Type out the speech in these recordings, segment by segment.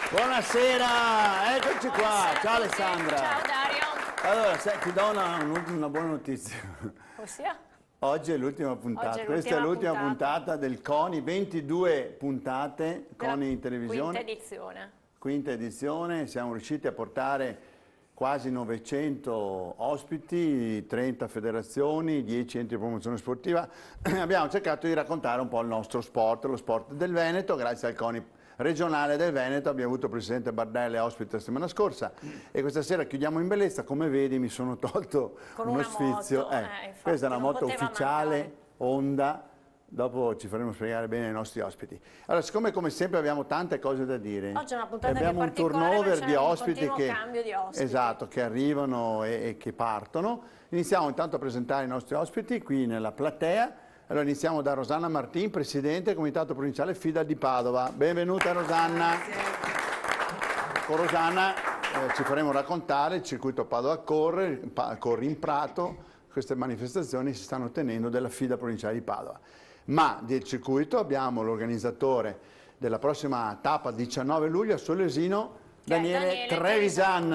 Buonasera, eccoci qua. Buonasera Ciao a tutti. Alessandra. Ciao Dario. Allora, ti do una buona notizia. Ossia? Oggi è l'ultima puntata. Oggi è Questa è l'ultima l'ultima puntata del CONI, 22 puntate, CONI in televisione. Quinta edizione. Quinta edizione, siamo riusciti a portare quasi 900 ospiti, 30 federazioni, 10 enti di promozione sportiva. Abbiamo cercato di raccontare un po' il nostro sport, lo sport del Veneto, grazie al CONI regionale del Veneto. Abbiamo avuto il presidente Bardella ospite la settimana scorsa e questa sera chiudiamo in bellezza. Come vedi mi sono tolto Con uno una sfizio. moto, infatti, Questa è una non moto poteva ufficiale mancare. Honda. Dopo ci faremo spiegare bene ai nostri ospiti. Allora, siccome come sempre abbiamo tante cose da dire, Oggi è una puntata abbiamo un particolare, turnover c'è di un ospiti continuo cambio di ospiti. esatto, che arrivano e che partono. Iniziamo intanto a presentare i nostri ospiti qui nella platea. Allora iniziamo da Rosanna Martin, Presidente del Comitato Provinciale FIDA di Padova. Benvenuta Rosanna. Grazie. Con Rosanna ci faremo raccontare il circuito Padova Corri in Prato. Queste manifestazioni si stanno tenendo della FIDA Provinciale di Padova. Ma del circuito abbiamo l'organizzatore della prossima tappa 19 luglio a Solesino, Daniele Trevisan.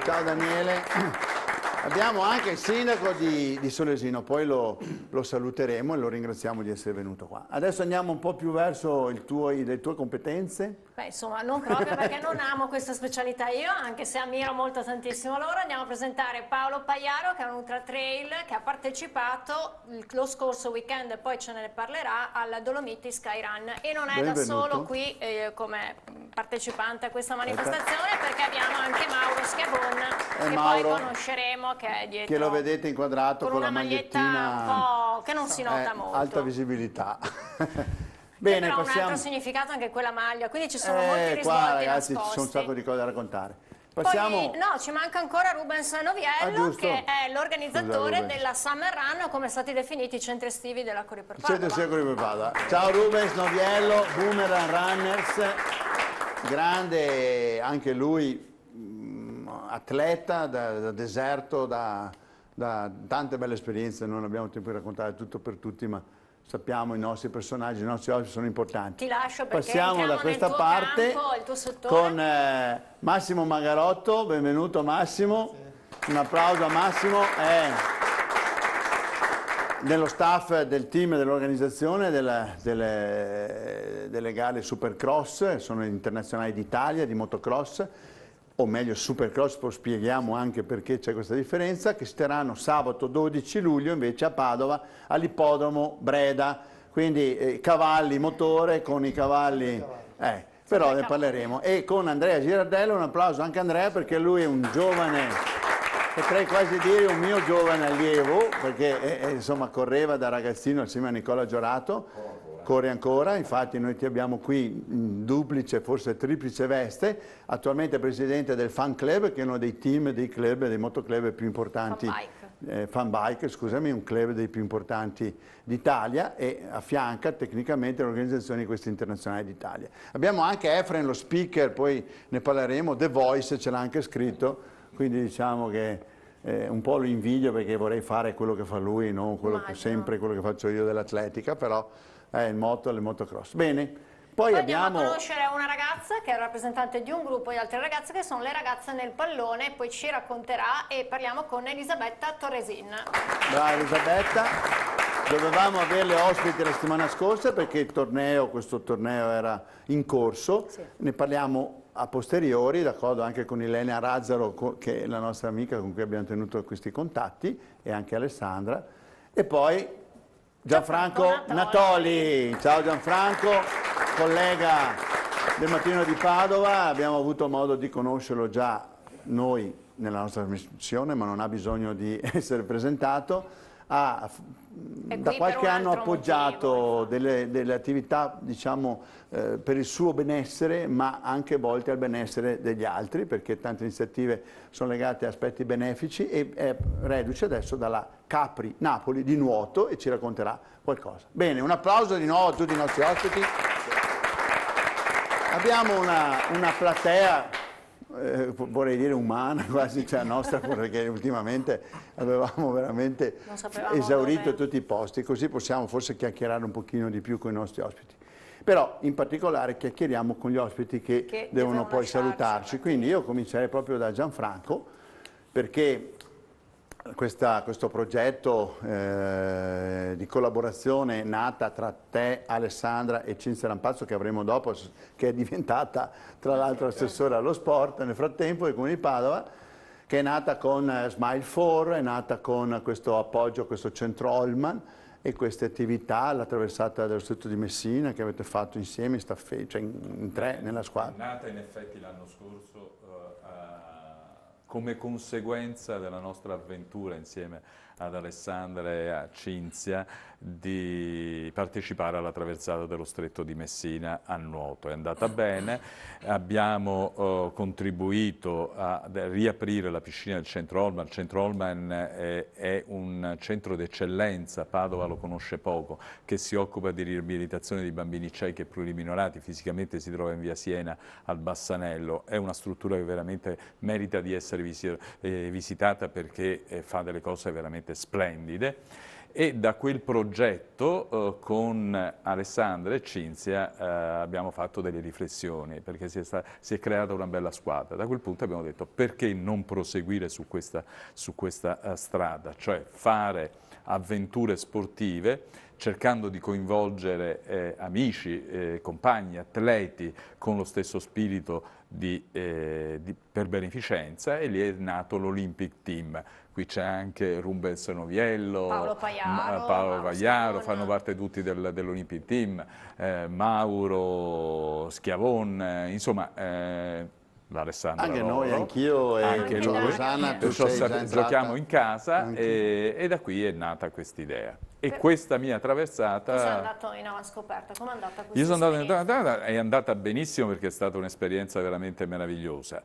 Ciao Daniele. Abbiamo anche il sindaco di Solesino, poi lo saluteremo e lo ringraziamo di essere venuto qua. Adesso andiamo un po' più verso le tue competenze. Beh, insomma, non proprio perché non amo questa specialità io, anche se ammiro molto tantissimo loro. Andiamo a presentare Paolo Pagliaro, che è un ultra trail che ha partecipato lo scorso weekend, e poi ce ne parlerà, al Dolomiti Skyrun. E non è da solo qui come partecipante a questa manifestazione, perché abbiamo anche Mauro Schiavon, che Mauro, poi conosceremo, che è dietro. che lo vedete inquadrato con la una maglietta magliettina un po' che non si nota molto. Alta visibilità. Bene, però ha un altro significato anche quella maglia, quindi ci sono molti risvolti qua ragazzi nascosti. ci sono un sacco di cose da raccontare. Passiamo... Poi, no, ci manca ancora Rubens Noviello, che è l'organizzatore della Summer Run, o come stati definiti i centri estivi della Corri per Padova. Ciao Rubens Noviello, Boomerang Runners, grande anche lui, atleta da deserto, da tante belle esperienze. Non abbiamo tempo di raccontare tutto per tutti, ma sappiamo i nostri personaggi, i nostri ospiti sono importanti. Ti lascio perché passiamo da questa parte con Massimo Magarotto. Benvenuto Massimo. Un applauso a Massimo. Nello staff del team dell'organizzazione delle gare Supercross, sono internazionali d'Italia di motocross, o meglio Supercross, poi spieghiamo anche perché c'è questa differenza, che si terranno sabato 12 luglio invece a Padova all'ippodromo Breda, quindi cavalli, motore con i cavalli, però ne parleremo. E con Andrea Girardello, un applauso anche a Andrea, perché lui è un giovane, potrei quasi dire un mio giovane allievo, perché insomma correva da ragazzino assieme a Nicola Giorato. Corre ancora, infatti noi ti abbiamo qui in duplice, forse triplice veste, attualmente presidente del Fan Club, che è uno dei team, dei club, dei motoclub più importanti, Fan Bike, scusami, un club dei più importanti d'Italia, e affianca tecnicamente l'organizzazione di questi internazionali d'Italia. Abbiamo anche Efren, lo speaker, poi ne parleremo, The Voice ce l'ha anche scritto, quindi diciamo che un po' lo invidio perché vorrei fare quello che fa lui, non quello sempre quello che faccio io dell'atletica, però il moto e il motocross. Bene, poi andiamo a conoscere una ragazza che è rappresentante di un gruppo di altre ragazze che sono le ragazze nel pallone, poi ci racconterà, e parliamo con Elisabetta Torresin. Brava Elisabetta, dovevamo averle ospiti la settimana scorsa perché questo torneo era in corso, sì. Ne parliamo a posteriori, d'accordo, anche con Ilenia Razzaro, che è la nostra amica con cui abbiamo tenuto questi contatti, e anche Alessandra, e poi Gianfranco Natoli. Ciao Gianfranco, collega del Mattino di Padova, abbiamo avuto modo di conoscerlo già noi nella nostra trasmissione, ma non ha bisogno di essere presentato. Da qualche anno ha appoggiato delle attività, diciamo, per il suo benessere, ma anche volte al benessere degli altri, perché tante iniziative sono legate a aspetti benefici, e è reduce adesso dalla Capri Napoli di nuoto e ci racconterà qualcosa. Bene, un applauso di nuovo a tutti i nostri ospiti. Abbiamo una platea, vorrei dire umana, quasi, cioè nostra, perché ultimamente avevamo veramente esaurito tutti i posti, così possiamo forse chiacchierare un pochino di più con i nostri ospiti. però in particolare chiacchieriamo con gli ospiti che devono poi salutarci. Quindi io comincerei proprio da Gianfranco, perché questo progetto di collaborazione nata tra te, Alessandra e Cinzia Rampazzo, che avremo dopo, che è diventata tra l'altro assessore allo sport nel frattempo del Comune di Padova, che è nata con Smile4, è nata con questo appoggio a questo centro Holman e queste attività, la traversata dello Stretto di Messina che avete fatto insieme, cioè in tre nella squadra. È nata in effetti l'anno scorso come conseguenza della nostra avventura insieme ad Alessandra e a Cinzia di partecipare alla traversata dello Stretto di Messina a nuoto. È andata bene, abbiamo contribuito a riaprire la piscina del Centro Holman. Il Centro Holman è un centro d'eccellenza, Padova lo conosce poco, che si occupa di riabilitazione di bambini ciechi e pluriminorati, fisicamente si trova in via Siena al Bassanello. È una struttura che veramente merita di essere visitata perché fa delle cose veramente splendide. E da quel progetto con Alessandra e Cinzia abbiamo fatto delle riflessioni, perché si è creata una bella squadra. Da quel punto abbiamo detto perché non proseguire su questa strada, cioè fare avventure sportive cercando di coinvolgere amici, compagni, atleti con lo stesso spirito per beneficenza, e lì è nato l'Olympic Team. Qui c'è anche Rubens Noviello, Paolo Pagliaro, fanno parte tutti dell'Olympic Team, Mauro Schiavon, insomma l'Alessandro anche noi, anch'io e anche Rosanna, giochiamo in casa e da qui è nata questa idea. E questa mia traversata... Tu sei andato in avanscoperta, com'è andata questa Io sono esperienza? è andata benissimo perché è stata un'esperienza veramente meravigliosa,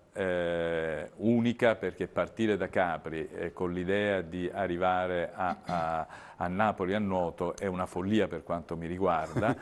unica, perché partire da Capri con l'idea di arrivare a Napoli a nuoto è una follia per quanto mi riguarda,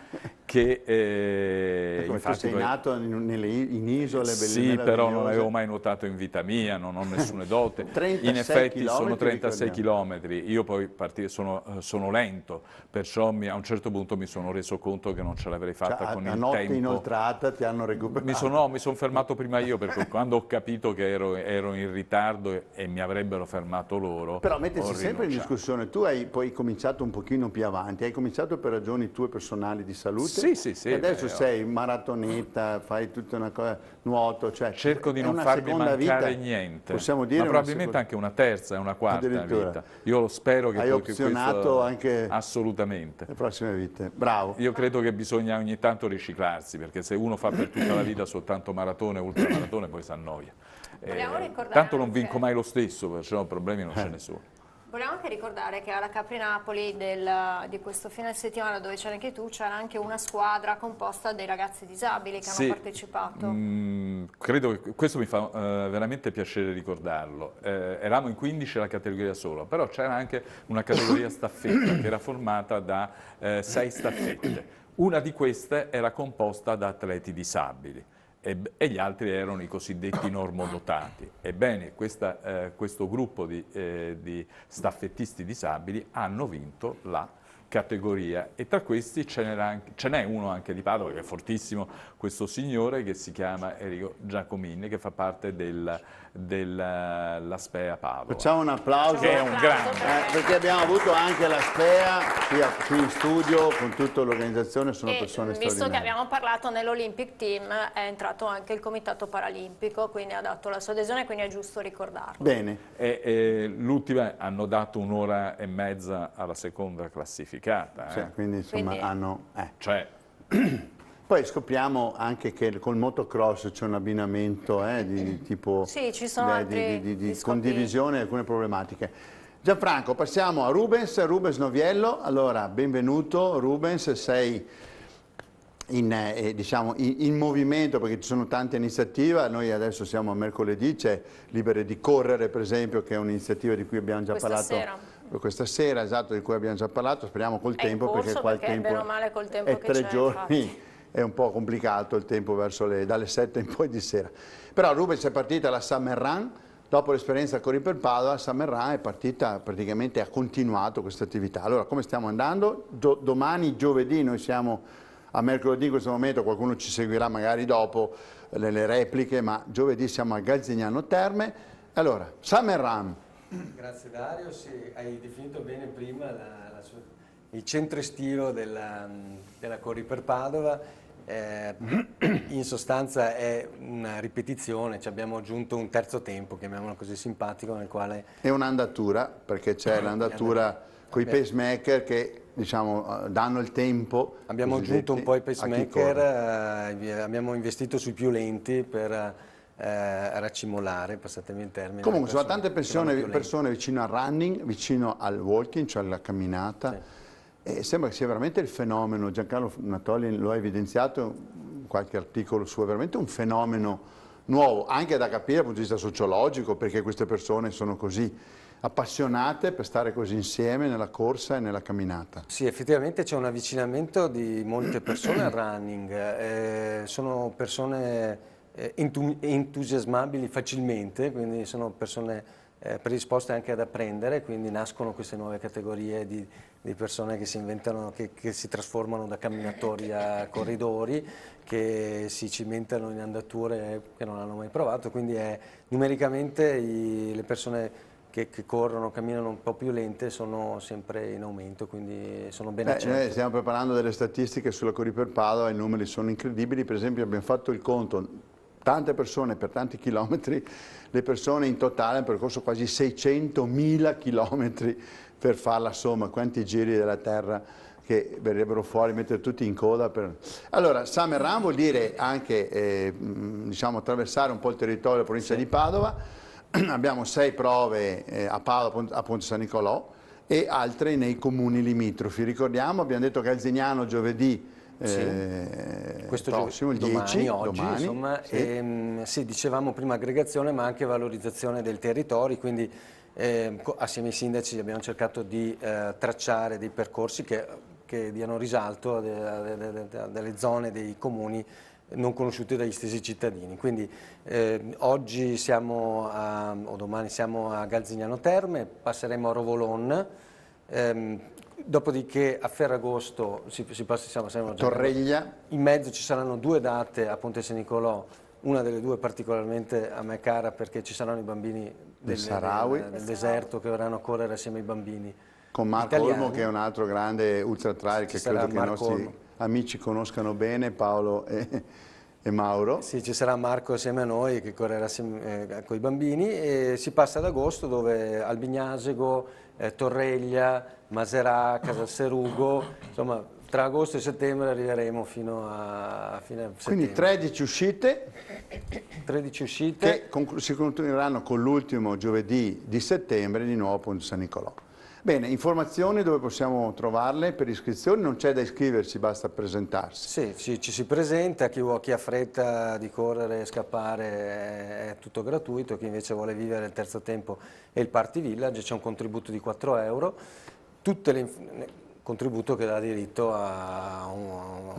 che infatti tu sei nato in isole belle. Sì, però non avevo mai nuotato in vita mia, non ho nessuna dote. In effetti sono 36 chilometri, io poi sono lento, perciò a un certo punto mi sono reso conto che non ce l'avrei fatta con il tempo. A notte inoltrata ti hanno recuperato? Mi sono fermato prima io, perché quando ho capito che ero in ritardo e mi avrebbero fermato loro. Però mettersi sempre in discussione, tu hai poi cominciato un pochino più avanti, hai cominciato per ragioni tue personali di salute? Sì. E adesso sei maratoneta, fai tutta una cosa, nuoto, cioè cerco di non farmi mancare niente, possiamo dire, ma probabilmente anche una terza e una quarta vita. Io spero che hai opzionato anche assolutamente le prossime vite. Bravo. Io credo che bisogna ogni tanto riciclarsi, perché se uno fa per tutta la vita soltanto maratone e ultramaratone poi si annoia. Tanto non vinco mai lo stesso, perciò problemi non ce ne sono. Vogliamo anche ricordare che alla Capri Napoli di questo fine settimana, dove c'era anche tu, c'era anche una squadra composta dei ragazzi disabili che hanno partecipato. Credo che questo mi fa veramente piacere ricordarlo. Eravamo in 15 alla categoria sola, però c'era anche una categoria staffetta che era formata da 6 staffette. Una di queste era composta da atleti disabili. E gli altri erano i cosiddetti normodotati. Ebbene, questo gruppo di staffettisti disabili hanno vinto la categoria, e tra questi ce n'è uno anche di Padova che è fortissimo, questo signore che si chiama Enrico Giacomini, che fa parte della SPEA Padova. Facciamo un applauso, che è un grande, perché abbiamo avuto anche la SPEA qui in studio con tutta l'organizzazione, sono persone straordinarie. Visto che abbiamo parlato nell'Olympic Team, è entrato anche il Comitato Paralimpico, quindi ha dato la sua adesione, quindi è giusto ricordarlo. Bene. L'ultima hanno dato 1 ora e mezza alla seconda classificata. Quindi insomma hanno... Cioè, poi scopriamo anche che col motocross c'è un abbinamento di tipo ci sono di condivisione di alcune problematiche. Gianfranco, passiamo a Rubens Noviello. Allora, benvenuto Rubens, sei in movimento perché ci sono tante iniziative. Noi adesso siamo a mercoledì, c'è Libere di Correre per esempio, che è un'iniziativa di cui abbiamo già parlato questa sera, esatto, di cui abbiamo già parlato. Speriamo col tempo, perché qua il tempo bene o male col tempo che 3 giorni infatti. È un po' complicato il tempo dalle 7 in poi di sera. Però Rubens è partita la Summer Run, dopo l'esperienza a Corri per Padova, la Summer Run è partita praticamente, ha continuato questa attività. Allora, come stiamo andando? Domani, giovedì, noi siamo a mercoledì in questo momento, qualcuno ci seguirà magari dopo le repliche, ma giovedì siamo a Galzignano Terme. Allora, Summer Run. Grazie Dario, sì, hai definito bene prima il centro estivo della Corri per Padova. In sostanza è una ripetizione, ci abbiamo aggiunto un terzo tempo, chiamiamolo così simpatico, nel quale... È un'andatura, perché c'è l'andatura con i pacemaker che diciamo danno il tempo. Abbiamo aggiunto un po' i pacemaker, abbiamo investito sui più lenti per raccimolare, passatemi il termine. Comunque sono tante persone vicino al running, vicino al walking, cioè alla camminata. Sì. E sembra che sia veramente il fenomeno, Giancarlo Natoli lo ha evidenziato in qualche articolo suo, è veramente un fenomeno nuovo, anche da capire dal punto di vista sociologico, perché queste persone sono così appassionate per stare così insieme nella corsa e nella camminata. Sì, effettivamente c'è un avvicinamento di molte persone al running, sono persone entusiasmabili facilmente, quindi sono persone predisposte anche ad apprendere, quindi nascono queste nuove categorie di persone che si inventano, che si trasformano da camminatori a corridori, che si cimentano in andature che non hanno mai provato, quindi numericamente le persone che corrono, camminano un po' più lente sono sempre in aumento, quindi sono ben accette. Noi stiamo preparando delle statistiche sulla Corri per Padova, i numeri sono incredibili, per esempio abbiamo fatto il conto, tante persone per tanti chilometri, le persone in totale hanno percorso quasi 600.000 chilometri per fare la somma, quanti giri della terra che verrebbero fuori, mettere tutti in coda. Allora, Summer Run vuol dire anche diciamo, attraversare un po' il territorio della provincia di Padova. Abbiamo 6 prove a Padova, a Ponte San Nicolò e altre nei comuni limitrofi. Ricordiamo, abbiamo detto che Galzignano giovedì questo prossimo, il 10, oggi, insomma, sì. Sì, dicevamo prima aggregazione ma anche valorizzazione del territorio, quindi assieme ai sindaci abbiamo cercato di tracciare dei percorsi che diano risalto delle zone, dei comuni non conosciute dagli stessi cittadini. Quindi oggi o domani siamo a Galzignano Terme, passeremo a Rovolon, dopodiché a Ferragosto siamo già Torreglia. In mezzo ci saranno 2 date a Ponte San Nicolò, una delle 2 particolarmente a me cara perché ci saranno i bambini del deserto che verranno a correre assieme ai bambini. Con Marco Olmo che è un altro grande ultra trail che credo che i nostri amici conoscano bene, Paolo e Mauro. Sì, ci sarà Marco assieme a noi che correrà con i bambini e si passa ad agosto dove Albignasego, Torreglia, Maserà, Casalserugo, insomma tra agosto e settembre arriveremo fino a fine settembre. Quindi 13 uscite. 13 uscite. Che si continueranno con l'ultimo giovedì di settembre di nuovo a Ponte San Nicolò. Bene, informazioni dove possiamo trovarle per iscrizioni? Non c'è da iscriversi, basta presentarsi. Sì, ci si presenta, chi ha fretta di correre e scappare è tutto gratuito, chi invece vuole vivere il terzo tempo e il Party Village, c'è un contributo di 4 euro, contributo che dà diritto a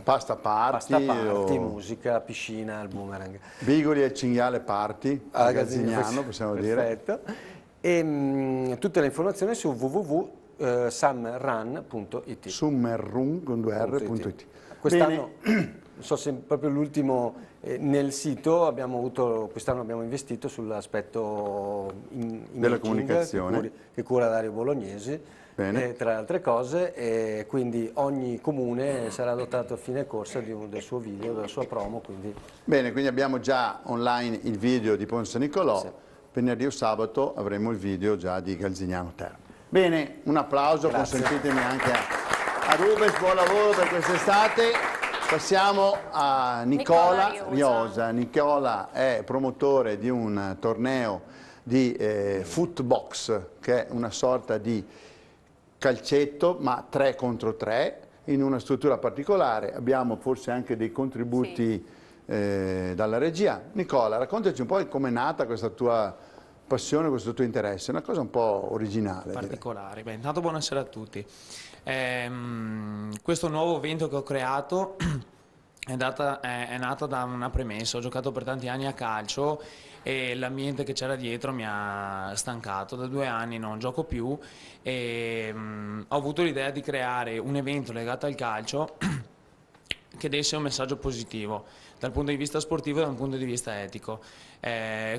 pasta party, musica, piscina, il boomerang. Bigoli e cinghiale party, a Galzignano possiamo dire. Perfetto. E tutte le informazioni su www.summerrun.it. Summerrun con 2r.it. Quest'anno, non so se proprio l'ultimo, nel sito quest'anno abbiamo investito sull'aspetto della comunicazione che cura Dario Bolognesi, tra le altre cose, e quindi ogni comune sarà dotato a fine corsa del suo video, della sua promo. Bene, quindi abbiamo già online il video di Ponte San Nicolò. Sì. Venerdì o sabato avremo il video già di Galzignano Terme. Bene, un applauso, consentitemi anche a Rubens, buon lavoro per quest'estate. Passiamo a Nicola Riosa. Nicola è promotore di un torneo di footbox, che è una sorta di calcetto, ma 3 contro 3, in una struttura particolare. Abbiamo forse anche dei contributi dalla regia. Nicola, raccontaci un po' come è nata questa tua passione, questo tuo interesse, è una cosa un po' originale. Particolare. Beh, intanto buonasera a tutti. Questo nuovo evento che ho creato è nata da una premessa. Ho giocato per tanti anni a calcio e l'ambiente che c'era dietro mi ha stancato. Da 2 anni non gioco più e ho avuto l'idea di creare un evento legato al calcio che desse un messaggio positivo dal punto di vista sportivo e dal punto di vista etico.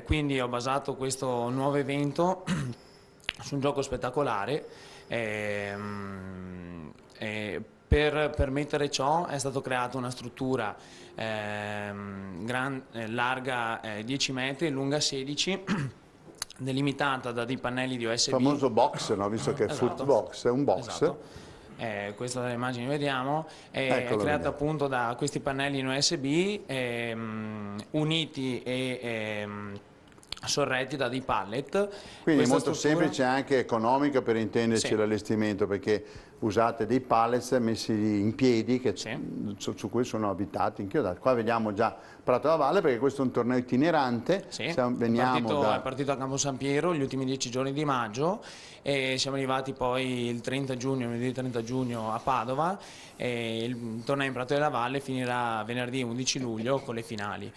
Quindi ho basato questo nuovo evento su un gioco spettacolare. Per permettere ciò è stata creata una struttura larga 10 metri, lunga 16, delimitata da dei pannelli di USB. Il famoso box, no? Visto che è Esatto. footbox, è un box. Esatto. Questa dalle immagini vediamo, è Eccolo, creata vediamo. appunto da questi pannelli in USB uniti e sorretti da dei pallet. Quindi è Questa molto struttura- semplice e anche economica per intenderci Sì. l'allestimento, perché usate dei pallets messi in piedi che Sì. su cui sono abitati, inchiodati. Qua vediamo già Prato della Valle, perché questo è un torneo itinerante. Sì, Veniamo è partito a Campo San Piero gli ultimi 10 giorni di maggio e siamo arrivati poi il 30 giugno, lunedì 30 giugno a Padova, e il torneo in Prato della Valle finirà venerdì 11 luglio con le finali.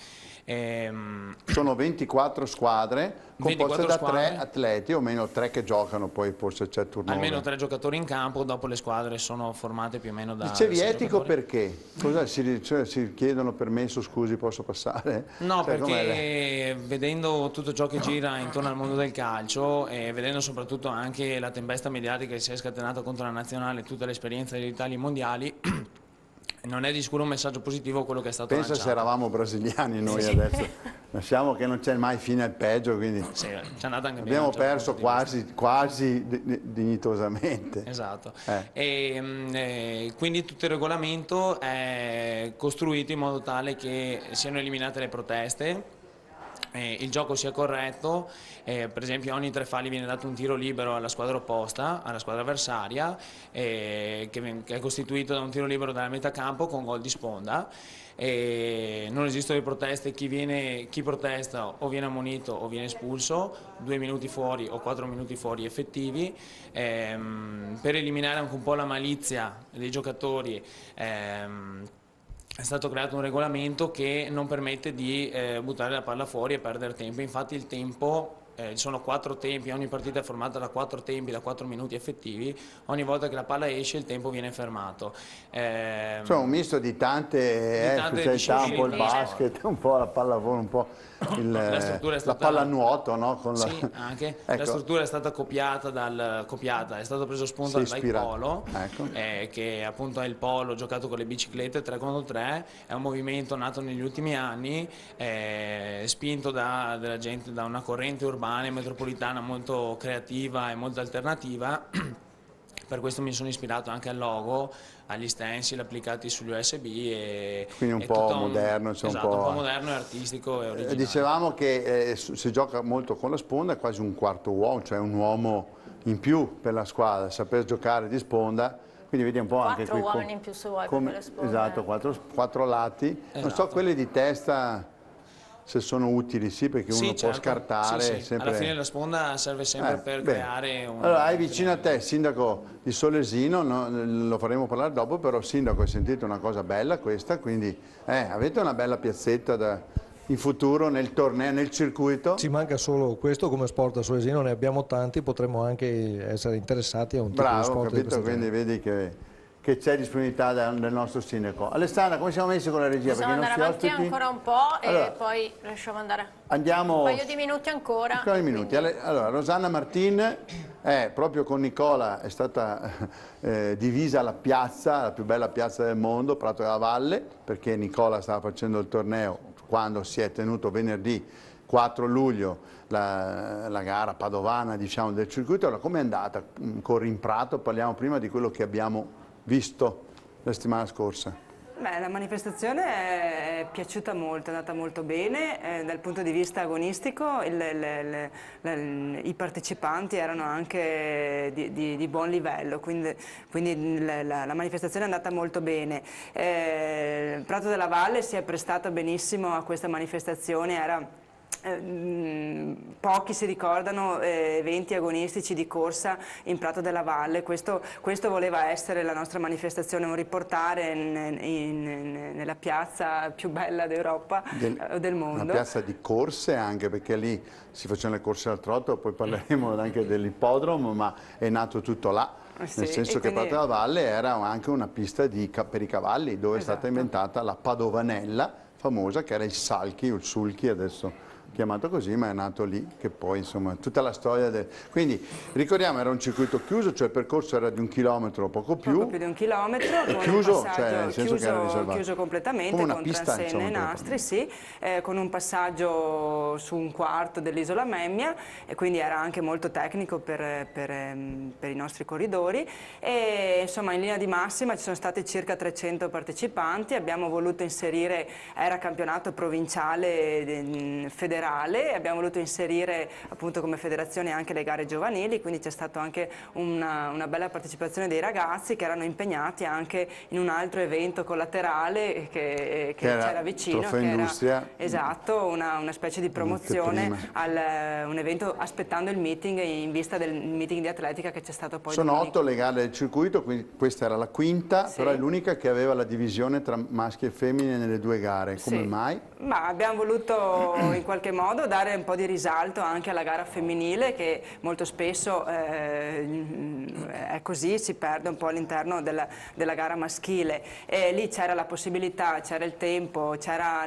Sono 24 squadre composte 24 da squadre. 3 atleti, o meno 3 che giocano, poi forse c'è turnover. Almeno 3 giocatori in campo, dopo le squadre sono formate più o meno da Dicevi 6 etico giocatori. perché? Cosa si chiedono permesso, scusi, posso passare? No, Cioè, perché vedendo tutto ciò che gira intorno al mondo del calcio e vedendo soprattutto anche la tempesta mediatica che si è scatenata contro la nazionale, tutta l'esperienza degli Itali mondiali, non è di sicuro un messaggio positivo quello che è stato Pensa se lanciato. eravamo brasiliani noi Sì. adesso, lasciamo che non c'è mai fine al peggio, quindi Sì, ci è andata anche bene abbiamo da un certo perso punto di vista. quasi dignitosamente. Esatto. Eh. Quindi tutto il regolamento è costruito in modo tale che siano eliminate le proteste, il gioco sia corretto, per esempio ogni 3 falli viene dato un tiro libero alla squadra opposta, alla squadra avversaria, che è costituito da un tiro libero dalla metà campo con gol di sponda. Non esistono le proteste, chi protesta o viene ammonito o viene espulso, 2 minuti fuori o 4 minuti fuori effettivi, per eliminare anche un po' la malizia dei giocatori. È stato creato un regolamento che non permette di buttare la palla fuori e perdere tempo. Infatti il tempo, ci sono 4 tempi, ogni partita è formata da 4 tempi, da 4 minuti effettivi, ogni volta che la palla esce il tempo viene fermato. Cioè un misto di tante specialità, un po' il discipline. basket, un po' la pallavolo, un po' La struttura è la stata- pallanuoto, no? Con la... Sì, anche. Ecco. La struttura è stata copiata è stato preso spunto Si dal ispira- bike polo, ecco. che appunto è il polo giocato con le biciclette 3 contro 3, è un movimento nato negli ultimi anni, spinto della gente, da una corrente urbana e metropolitana molto creativa e molto alternativa. Per questo mi sono ispirato anche al logo, agli stencil applicati sugli USB e Quindi un è po' tutto moderno, cioè esatto, un po'... moderno e artistico e originale. Dicevamo che si gioca molto con la sponda, è quasi un quarto uomo, cioè un uomo in più per la squadra, saper giocare di sponda. Quindi vedi un po' anche 4 qui uomini in più se vuoi per le sponde. esatto, 4 lati. Non so Esatto. quelli di testa se sono utili, sì, perché uno Sì, può certo. scartare Sì, sì. sempre. Alla fine la sponda serve sempre per bene. creare un... Allora, hai vicino a te il sindaco di Solesino, no, lo faremo parlare dopo, però sindaco, hai sentito una cosa bella questa, quindi avete una bella piazzetta in futuro nel torneo, nel circuito. Ci manca solo questo come sport a Solesino, ne abbiamo tanti, potremmo anche essere interessati a un tipo di Bravo, ho sport di capito, questo quindi genere. vedi che c'è disponibilità del nostro sindaco. Alessandra, come siamo messi con la regia? Possiamo Perché i andare nostri avanti ospiti... ancora un po' e Allora, poi lasciamo andare andiamo... un paio di minuti ancora. Ancora minuti. Allora, Rosanna Martin proprio con Nicola è stata divisa la piazza, la più bella piazza del mondo, Prato della Valle, perché Nicola stava facendo il torneo quando si è tenuto venerdì 4 luglio la gara padovana, diciamo, del circuito. Allora, com'è andata? Corri in Prato, parliamo prima di quello che abbiamo visto la settimana scorsa. Beh, la manifestazione è piaciuta molto, è andata molto bene, dal punto di vista agonistico i partecipanti erano anche di buon livello, quindi la manifestazione è andata molto bene. Prato della Valle si è prestato benissimo a questa manifestazione, pochi si ricordano eventi agonistici di corsa in Prato della Valle. Questo voleva essere la nostra manifestazione, un riportare nella piazza più bella d'Europa, del mondo. Una piazza di corse anche, perché lì si facevano le corse al trotto, poi parleremo anche dell'ippodromo, ma è nato tutto là. Sì, nel senso e che quindi- Prato della Valle era anche una pista per i cavalli, dove è stata Esatto. inventata la Padovanella famosa, che era il Salchi o il Sulchi adesso chiamato così, ma è nato lì, che poi insomma tutta la storia del... Quindi ricordiamo era un circuito chiuso, cioè il percorso era di 1 chilometro o poco più. Poco più di 1 chilometro, E con chiuso, un passaggio cioè, nel senso che era riservato. chiuso completamente, Come una con pista, transenne e insomma, nastri, sì, con un passaggio su 1/4 dell'isola Memmia, e quindi era anche molto tecnico per i nostri corridori. E insomma, in linea di massima ci sono stati circa 300 partecipanti, abbiamo voluto inserire, era campionato provinciale federale, abbiamo voluto inserire appunto come federazione anche le gare giovanili, quindi c'è stata anche una bella partecipazione dei ragazzi che erano impegnati anche in un altro evento collaterale che c'era vicino, Trofeo che era Industria. esatto, una specie di promozione Anteprima. un evento aspettando il meeting in vista del meeting di atletica che c'è stato poi Sono domani. 8 le gare del circuito, quindi questa era la quinta, Sì. però è l'unica che aveva la divisione tra maschi e femmine nelle 2 gare. Come Sì. mai? Ma abbiamo voluto in qualche modo dare un po' di risalto anche alla gara femminile, che molto spesso è così, si perde un po' all'interno della gara maschile, e lì c'era la possibilità, c'era il tempo, c'era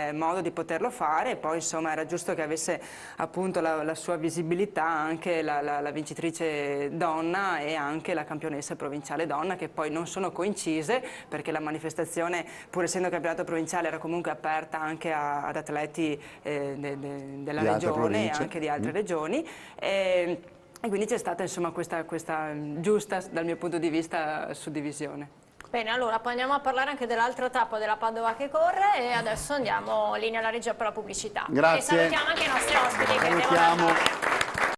il modo di poterlo fare, e poi insomma era giusto che avesse appunto la sua visibilità anche la vincitrice donna e anche la campionessa provinciale donna, che poi non sono coincise perché la manifestazione, pur essendo campionato provinciale, era comunque aperta anche ad atleti della Di altre regione e province. anche di altre regioni. E quindi c'è stata insomma questa giusta, dal mio punto di vista, suddivisione. Bene, allora poi andiamo a parlare anche dell'altra tappa della Padova che corre, e adesso andiamo linea alla regia per la pubblicità. Grazie. E salutiamo anche i nostri ospiti che devono Salutiamo. andare.